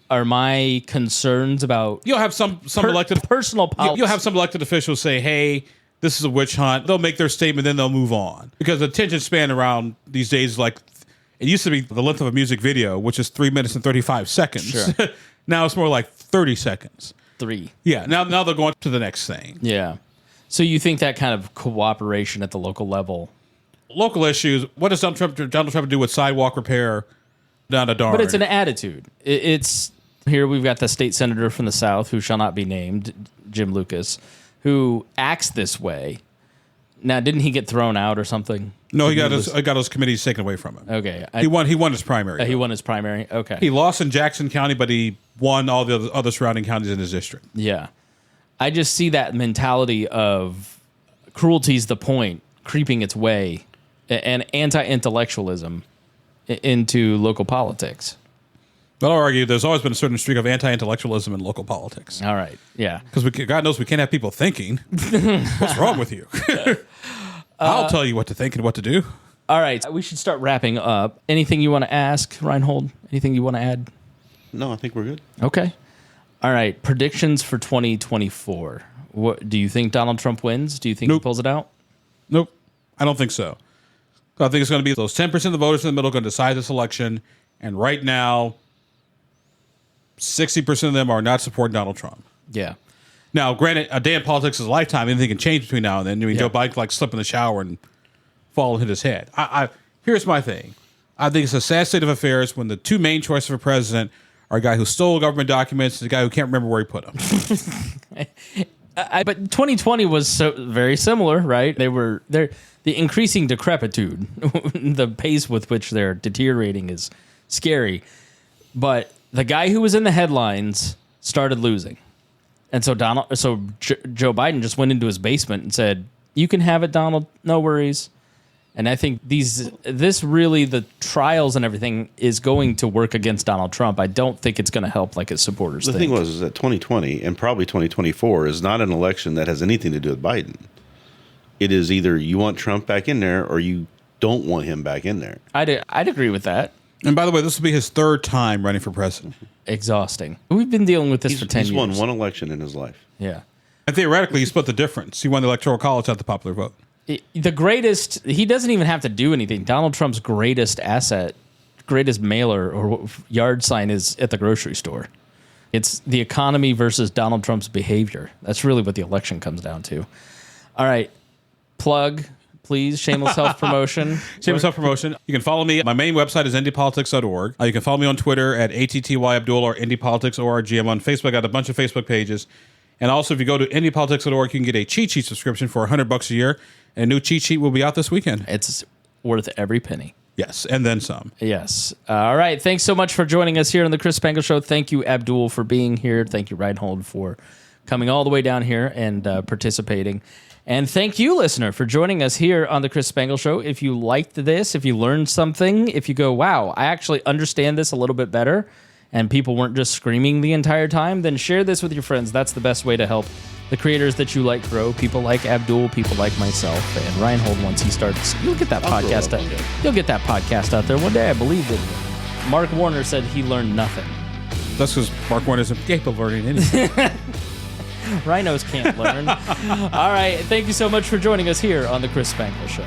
Are my concerns about You'll have some elected personal politics? You'll have some elected officials say, "Hey, this is a witch hunt." They'll make their statement, then they'll move on, because the attention span around these days, like it used to be the length of a music video, which is 3 minutes and 35 seconds. Sure. Now it's more like 30 seconds. 3. Yeah. Now they're going to the next thing. Yeah. So you think that kind of cooperation at the local level? Local issues. What does Donald Trump do with sidewalk repair down to Darn? But it's an attitude. It's here we've got the state senator from the South, who shall not be named, Jim Lucas, who acts this way. Now, didn't he get thrown out or something? No, he got his committees taken away from him. Okay. He won his primary. He won his primary. Okay. He lost in Jackson County, but he won all the other surrounding counties in his district. Yeah. I just see that mentality of cruelty's the point creeping its way, and anti-intellectualism into local politics. But I'll argue there's always been a certain streak of anti-intellectualism in local politics. All right. Yeah. Because God knows we can't have people thinking. What's wrong with you? I'll tell you what to think and what to do. All right. We should start wrapping up. Anything you want to ask, Rhinehold? Anything you want to add? No, I think we're good. Okay. All right. Predictions for 2024. What do you think Donald Trump wins? Do you think he pulls it out? Nope. I don't think so. I think it's going to be those 10% of the voters in the middle going to decide this election. And right now, 60% of them are not supporting Donald Trump. Yeah. Now, granted, a day in politics is a lifetime. Anything can change between now and then. I mean, Joe Biden could, like, slip in the shower and fall and hit his head. Here's my thing. I think it's a sad state of affairs when the two main choices for president are a guy who stole government documents and a guy who can't remember where he put them. But 2020 was very similar, right? They're the increasing decrepitude, the pace with which they're deteriorating is scary. But the guy who was in the headlines started losing. And so Joe Biden just went into his basement and said, "You can have it, Donald. No worries." And I think the trials and everything is going to work against Donald Trump. I don't think it's going to help like his supporters think. The thing was that 2020 and probably 2024 is not an election that has anything to do with Biden. It is either you want Trump back in there or you don't want him back in there. I'd agree with that. And by the way, this will be his third time running for president. Exhausting. We've been dealing with this for 10 years. He's won one election in his life. Yeah. And theoretically, he split the difference. He won the Electoral College, not the popular vote. The greatest, he doesn't even have to do anything. Donald Trump's greatest asset, greatest mailer or yard sign is at the grocery store. It's the economy versus Donald Trump's behavior. That's really what the election comes down to. All right. Plug, please. Shameless self-promotion. Shameless self-promotion. You can follow me. My main website is indiepolitics.org. You can follow me on Twitter at ATTYAbdul or indiepolitics.org. I'm on Facebook. I got a bunch of Facebook pages. And also, if you go to indiepolitics.org, you can get a cheat sheet subscription for $100 a year. And a new cheat sheet will be out this weekend. It's worth every penny. Yes, and then some. Yes. All right. Thanks so much for joining us here on the Chris Spangle Show. Thank you, Abdul, for being here. Thank you, Rhinehold, for coming all the way down here and participating. And thank you, listener, for joining us here on the Chris Spangle Show. If you liked this, if you learned something, if you go, wow, I actually understand this a little bit better, and people weren't just screaming the entire time, then share this with your friends. That's the best way to help the creators that you like grow. People like Abdul, people like myself, and Rhinehold. Once he starts, you'll get that podcast out. You'll get that podcast out there one day. I believe that Mark Warner said he learned nothing. That's because Mark Warner isn't capable of learning anything. Rhinos can't learn. All right. Thank you so much for joining us here on the Chris Spangle Show.